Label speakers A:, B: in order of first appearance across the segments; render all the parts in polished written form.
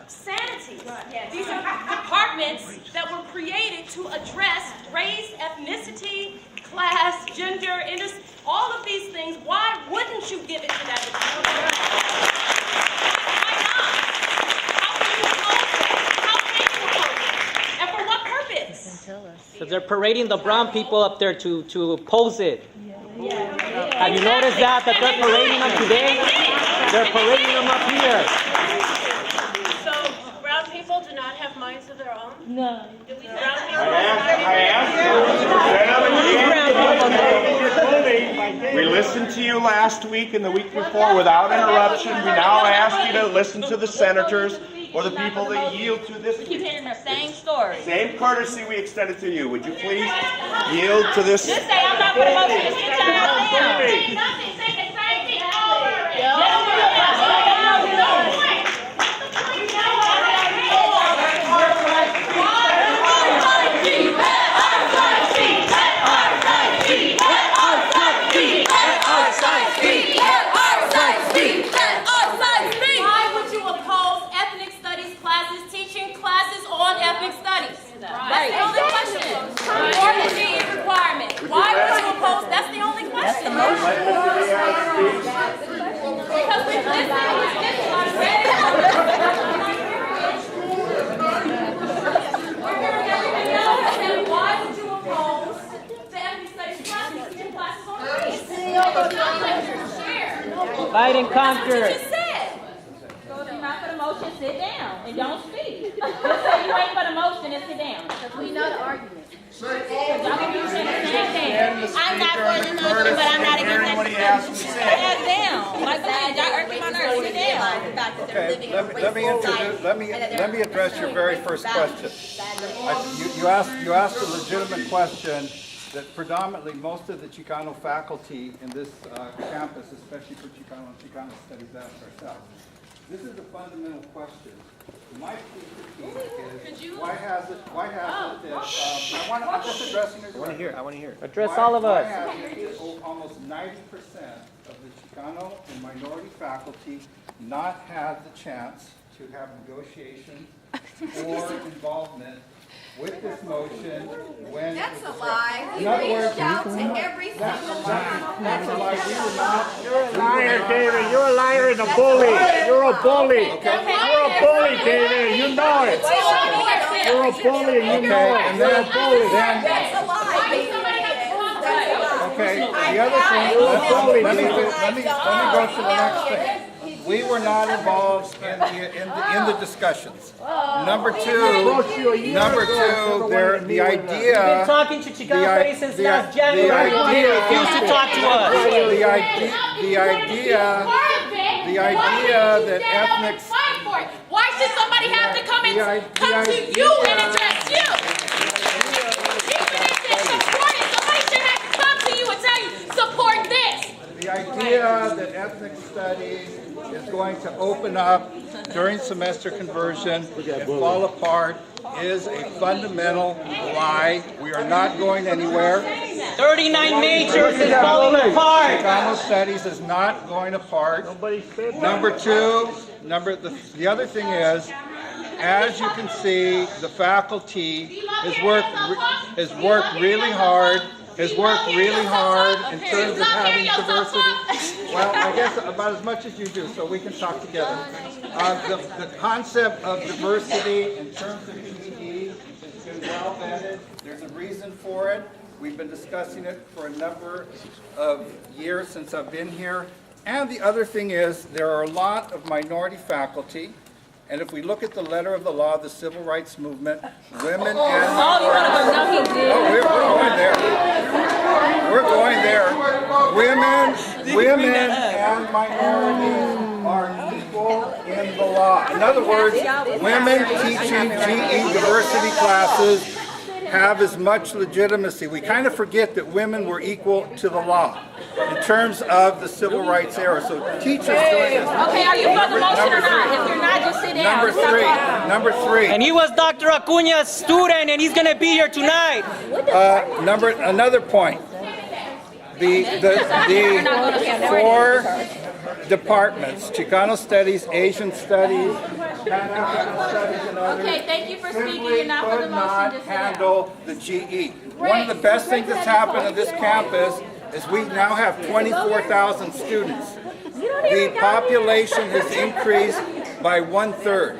A: sanity. These are departments that were created to address race, ethnicity, class, gender, all of these things. Why wouldn't you give it to that department? Why not? How can you close it? How can you close it? And for what purpose?
B: Because they're parading the brown people up there to oppose it. Have you noticed that they're parading them today? They're parading them up here.
C: So brown people do not have minds of their own?
D: No.
C: Do we brown people
E: We listened to you last week and the week before without interruption. We now ask you to listen to the senators or the people that yield to this.
D: We keep hearing the same story.
E: Same courtesy we extended to you. Would you please yield to this?
D: Just say I'm not for the motion. Just sit down.
A: Nothing. Say the same thing over. Why would you oppose ethnic studies classes, teaching classes on ethnic studies? That's the only question. Or the GE requirement. Why would you oppose? That's the only question. Because we've why would you oppose the ethnic studies classes, teaching classes on race?
B: Divide and conquer.
A: That's what you just said.
D: So if you're not for the motion, sit down and don't speak. Just say you ain't for the motion and sit down. Because we know the argument. Y'all can be saying the same thing. I'm not for the motion, but I'm not against that. Sit down. Like that, y'all irking my nerves. Sit down.
F: Okay, let me address your very first question. You asked a legitimate question that predominantly most of the Chicano faculty in this campus, especially for Chicano and Chicano studies, ask ourselves. This is a fundamental question. My critique is why has it that I'm just addressing it.
E: I want to hear.
B: Address all of us.
F: Why has almost 90% of the Chicano and minority faculty not had the chance to have negotiations or involvement with this motion when
G: That's a lie.
F: In
G: We
F: other words,
G: reached out to every
F: that's
G: single
F: a lie. That's a lie. We were not.
H: You're a liar, David. You're a liar and a bully. You're a bully. You're a bully, David. You know it. You're a bully and you know it. You're a bully.
G: That's a lie.
F: Okay, the other thing, let me go to the next thing. We were not involved in the discussions. Number two, the idea.
B: We've been talking to Chicano since last January. They refuse to talk to us.
F: The idea that ethnics.
A: Why should somebody have to come to you and address you? Somebody should have to come to you and tell you, support this.
F: The idea that ethnic studies is going to open up during semester conversion and fall apart is a fundamental lie. We are not going anywhere.
B: 39 majors is falling apart.
F: Chicano studies is not going apart. Number two, the other thing is, as you can see, the faculty has worked really hard in terms of having diversity. Well, I guess about as much as you do, so we can talk together. The concept of diversity in terms of PE has been well vetted. There's a reason for it. We've been discussing it for a number of years since I've been here. And the other thing is, there are a lot of minority faculty. And if we look at the letter of the law of the civil rights movement, women and we're going there. Women and minorities are equal in the law. In other words, women teaching GE diversity classes have as much legitimacy. We kind of forget that women were equal to the law in terms of the civil rights era. So teachers doing this.
D: Okay, are you for the motion or not? If you're not, just sit down.
F: Number three.
B: And he was Dr. Acuña's student, and he's going to be here tonight.
F: Another point. departments, Chicano Studies, Asian Studies, Pan-African Studies, and others,
D: Okay, thank you for speaking.
F: simply
D: You're not for the
F: could
D: motion.
F: not
D: Just sit down.
F: handle the GE. One of the best things that's happened at this campus is we now have 24,000 students. The population has increased by 1/3.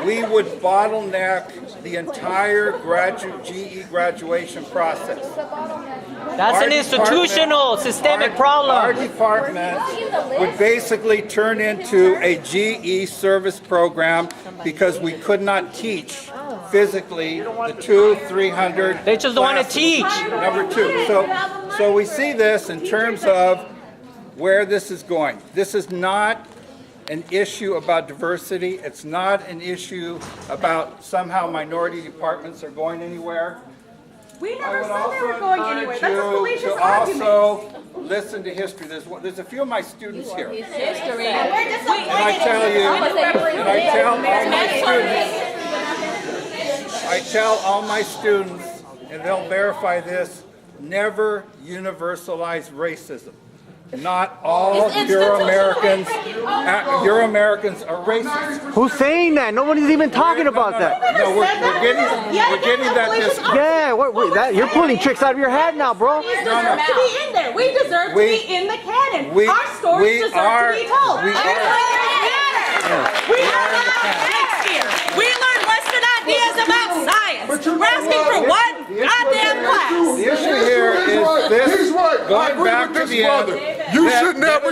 F: We would bottleneck the entire GE graduation process.
B: That's
F: Our
B: an institutional,
F: department-
B: systemic
F: Our
B: problem.
F: department would basically turn into a GE service program because we could not teach physically the 200-300.
B: They just don't want to
F: classes.
B: teach.
F: Number two. So we see this in terms of where this is going. This is not an issue about diversity. It's not an issue about somehow minority departments are going anywhere.
I: We
F: I
I: never
F: would
I: said they
F: also
I: were going anywhere.
F: encourage
I: That's a
F: you
I: fallacious
F: to
I: argument.
F: also listen to history. There's a few of my students here.
D: History.
F: And I tell you, and I tell all my students, I tell all my students, and they'll verify this, never universalize racism. Not all Euro-Americans are racist.
J: Who's saying that? Nobody's even talking about that.
F: No, we're getting that this.
J: Yeah, you're pulling tricks out of your head now, bro.
I: We deserve to be in there. We deserve to be in the canon. Our stories deserve to be told.
F: We are.
I: We have next year. We learn Western ideas about science. We're asking for one goddamn class.
F: The issue here is this.
K: He's right. I
F: Going
K: agree
F: back
K: with
F: to
K: this
F: the
K: brother.
F: end.
K: You should never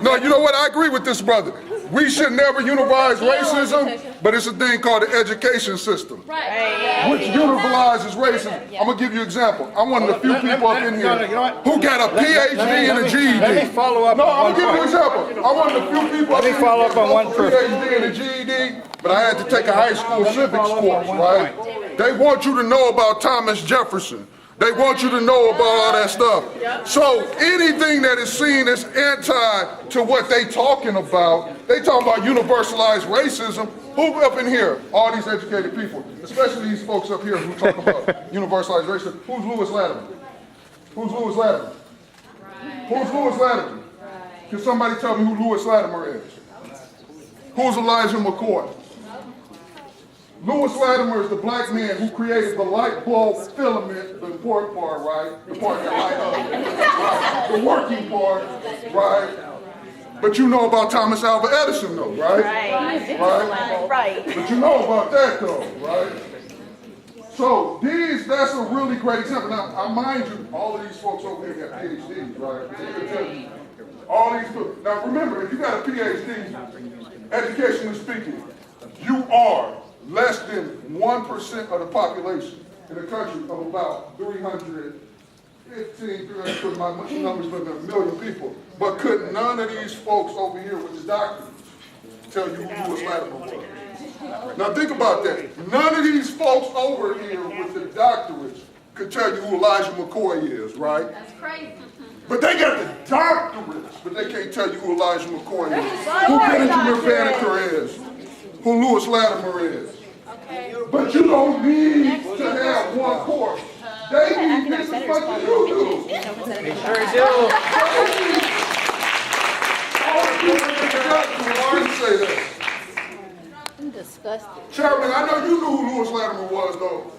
K: No, you know what? I agree with this brother. We should never universalize racism, but it's a thing called the education system, which universalizes racism. I'm gonna give you an example. I'm one of the few people up in here who got a PhD and a GED.
F: Let me follow up
K: No,
F: on
K: I'm gonna
F: one
K: give you an
F: point.
K: example. I'm one of the few people
F: Let me
K: up in
F: follow
K: here
F: up on one
K: who got a PhD and a GED, but I had to take a high school civics course, right? They want you to know about Thomas Jefferson. They want you to know about all that stuff. So anything that is seen as anti to what they talking about, they talking about universalized racism. Who up in here? All these educated people, especially these folks up here who talk about universalized racism. Who's Lewis Latimer? Who's Lewis Latimer? Who's Lewis Latimer? Can somebody tell me who Lewis Latimer is? Who's Elijah McCoy? Lewis Latimer is the black man who created the light bulb filament, the important part, right? The part that light up. The working part, right? But you know about Thomas Alva Edison though, right? Right. But you know about that though, right? So that's a really great example. Now, I mind you, all of these folks over here got PhDs, right? They can tell you. All these folks. Now remember, if you got a PhD, educationally speaking, you are less than 1% of the population in a country of about 315, my numbers been a million people. But could none of these folks over here with the doctors tell you who Lewis Latimer was? Now think about that. None of these folks over here with the doctorates could tell you who Elijah McCoy is, right?
D: That's crazy.
K: But they got the doctorates, but they can't tell you who Elijah McCoy is, who Benjamin Banneker is, who Lewis Latimer is. But you don't need to have one course. They need this as much as you do.
B: They sure do.
K: Say that.
D: I'm disgusted.
K: Chairman, I know you knew who Lewis Latimer was, though.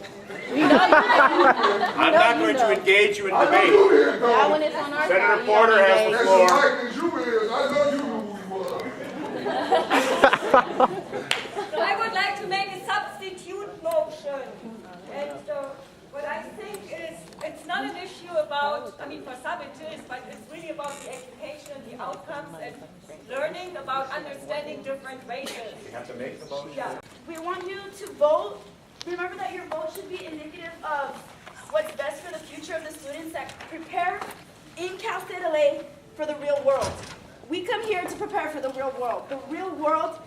E: I'm not going to engage you in
K: I know
E: debate.
K: you did, though.
D: That one is on our
E: Senator
D: side.
E: Porter has the
K: As
E: floor.
K: white as you is, I know you knew who he was.
L: So I would like to make a substitute motion. And what I think is, it's not an issue about, I mean, for some it is, but it's really about the education, the outcomes, and learning about understanding different races.
E: You have to make the motion.
L: Yeah.
M: We want you to vote. Remember that your vote should be indicative of what's best for the future of the students that prepare in Cal State LA for the real world. We come here to prepare for the real world. The real world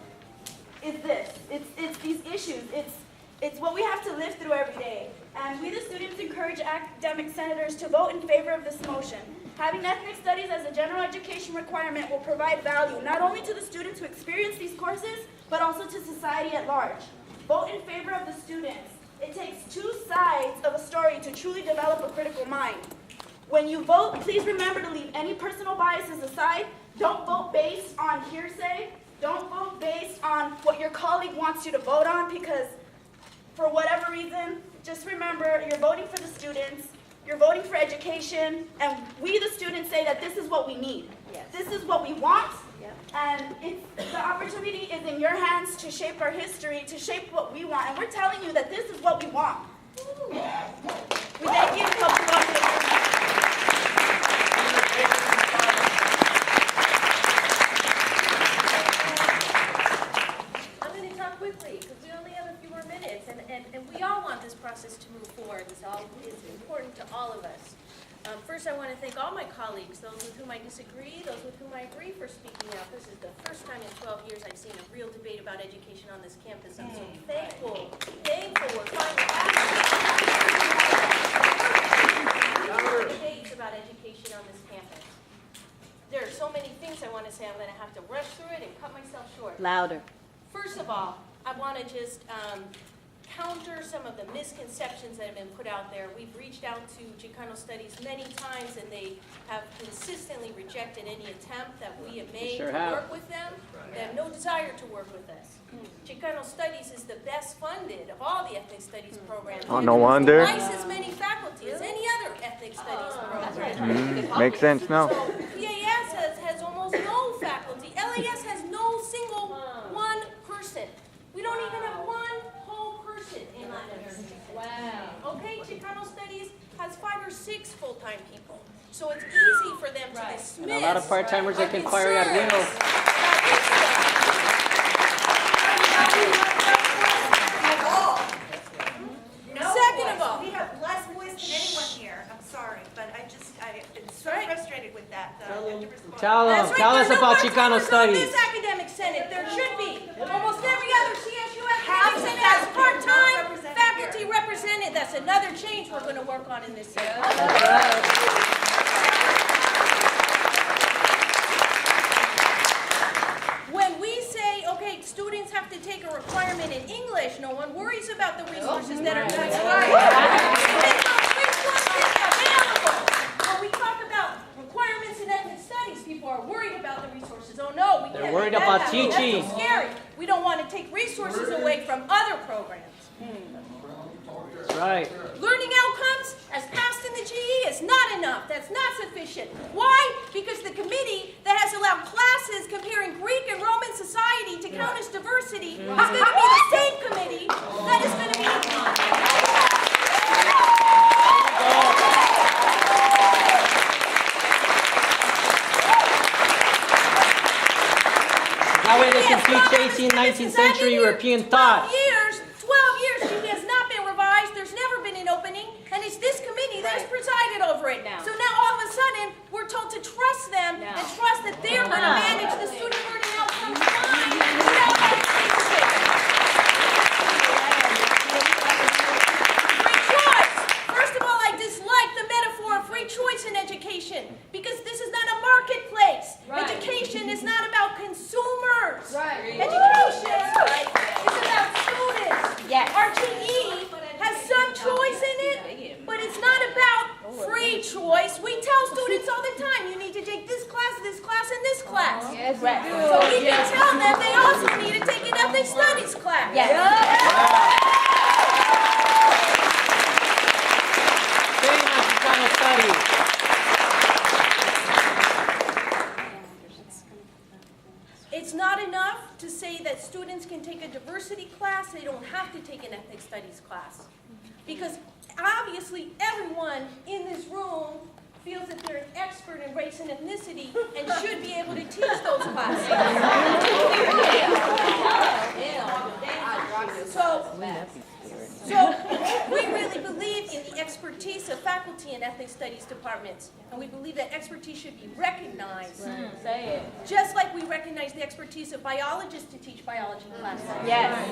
M: is this. It's these issues. It's what we have to live through every day. And we, the students, encourage academic senators to vote in favor of this motion. Having ethnic studies as a general education requirement will provide value not only to the students who experience these courses, but also to society at large. Vote in favor of the students. It takes two sides of a story to truly develop a critical mind. When you vote, please remember to leave any personal biases aside. Don't vote based on hearsay. Don't vote based on what your colleague wants you to vote on, because for whatever reason, just remember you're voting for the students, you're voting for education, and we the students say that this is what we need. Yes. This is what we want, and the opportunity is in your hands to shape our history, to shape what we want, and we're telling you that this is what we want. We thank you.
C: Quickly, because we only have a few more minutes, and we all want this process to move forward. It's important to all of us. First, I want to thank all my colleagues, those with whom I disagree, those with whom I agree, for speaking out. This is the first time in 12 years I've seen a real debate about education on this campus. I'm so thankful we're finally having debates about education on this campus. There are so many things I want to say. I'm going to have to rush through it and cut myself short.
D: Louder.
C: First of all, I want to just counter some of the misconceptions that have been put out there. We've reached out to Chicano Studies many times, and they have consistently rejected any attempt that we have made to work with them. They have no desire to work with us. Chicano Studies is the best funded of all the ethnic studies programs.
J: Oh, no wonder.
C: Twice as many faculty as any other ethnic studies program.
J: Makes sense now.
C: So PAS has almost no faculty. LAS has no single one person. We don't even have one whole person in Latin. Wow. Okay, Chicano Studies has 5 or 6 full-time people. So it's easy for them to dismiss.
B: And a lot of part-timers that can fire at will.
C: Second of all,
G: we have less voice than anyone here. I'm sorry, but I've been so frustrated with that.
B: Tell us about Chicano Studies.
C: This academic senate, there should be. Almost every other CSU academic senate has part-time faculty represented. That's another change we're going to work on in this senate. When we say, okay, students have to take a requirement in English, no one worries about the resources that are going to When we talk about requirements in ethnic studies, people are worried about the resources. Oh no, we can't.
B: They're worried about teaching.
C: That's so scary. We don't want to take resources away from other programs.
B: That's right.
C: Learning outcomes, as passed in the GE, is not enough. That's not sufficient. Why? Because the committee that has allowed classes comparing Greek and Roman society to count as diversity is going to be the same committee that is going to be...
B: That way they can teach 18th, 19th century European thought.
C: 12 years, GE has not been revised. There's never been an opening, and it's this committee that has presided over it. So now all of a sudden, we're told to trust them and trust that they're going to manage the student learning outcomes fine without that leadership. Free choice. First of all, I dislike the metaphor of free choice in education, because this is not a marketplace. Education is not about consumers. Education is about students. Our GE has some choice in it, but it's not about free choice. We tell students all the time, you need to take this class, and this class. So we can tell them they also need to take an ethnic studies class.
B: Same as Chicano Studies.
C: It's not enough to say that students can take a diversity class, they don't have to take an ethnic studies class. Because obviously everyone in this room feels that they're an expert in race and ethnicity and should be able to teach those classes. So we really believe in the expertise of faculty in ethnic studies departments, and we believe that expertise should be recognized. Just like we recognize the expertise of biologists to teach biology classes.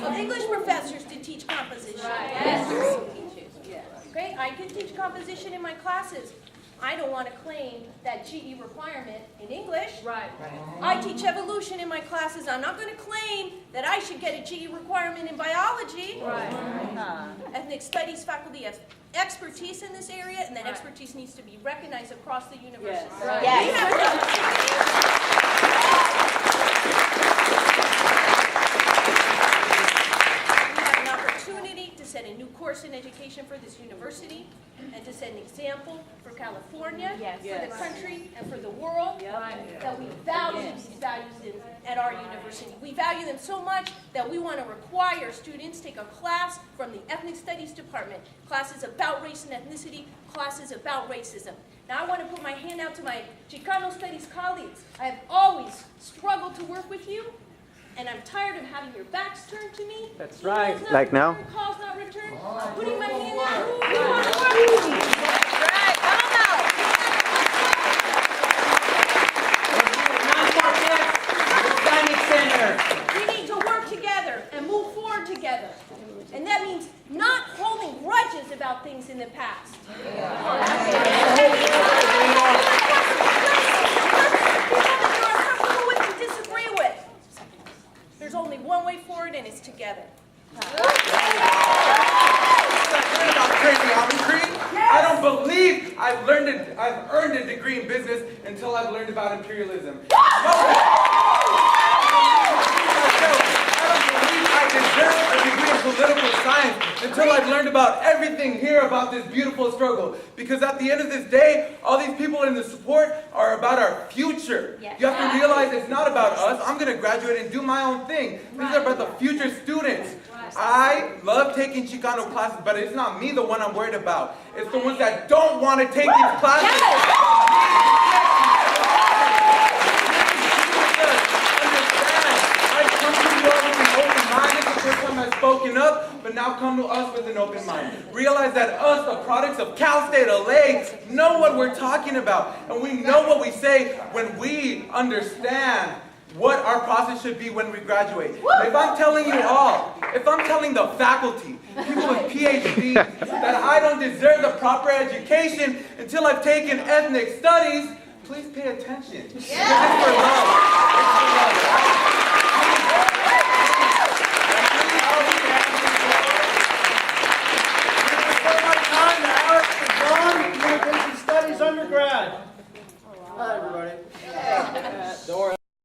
C: Of English professors to teach composition. Great, I can teach composition in my classes. I don't want to claim that GE requirement in English. Right. I teach evolution in my classes. I'm not going to claim that I should get a GE requirement in biology. Right. Ethnic studies faculty have expertise in this area, and that expertise needs to be recognized across the university.
D: Yes.
C: We have an opportunity to set a new course in education for this university and to set an example for California, for the country, and for the world, that we value these values at our university. We value them so much that we want to require students take a class from the Ethnic Studies Department, classes about race and ethnicity, classes about racism. Now I want to put my hand out to my Chicano Studies colleagues. I have always struggled to work with you, and I'm tired of having your backs turned to me.
B: That's right.
J: Like now?
C: Calls not returned. I'm putting my hand out. We want to work with you.
I: Right, come on.
C: We need to work together and move forward together. And that means not holding grudges about things in the past. People that you are comfortable with and disagree with. There's only one way forward, and it's together.
N: I don't believe I've earned a degree in business until I've learned about imperialism. I deserve a degree in political science until I've learned about everything here about this beautiful struggle. Because at the end of this day, all these people in the support are about our future. You have to realize it's not about us. I'm going to graduate and do my own thing. These are about the future students. I love taking Chicano classes, but it's not me the one I'm worried about. It's the ones that don't want to take these classes. I've spoken up, but now come to us with an open mind. Realize that us, the products of Cal State LA, know what we're talking about. And we know what we say when we understand what our process should be when we graduate. If I'm telling you all, if I'm telling the faculty, people with PhDs, that I don't deserve the proper education until I've taken ethnic studies, please pay attention. It's for love. It's for love.
O: Studies undergrad. Hi, everybody.
B: Don't worry,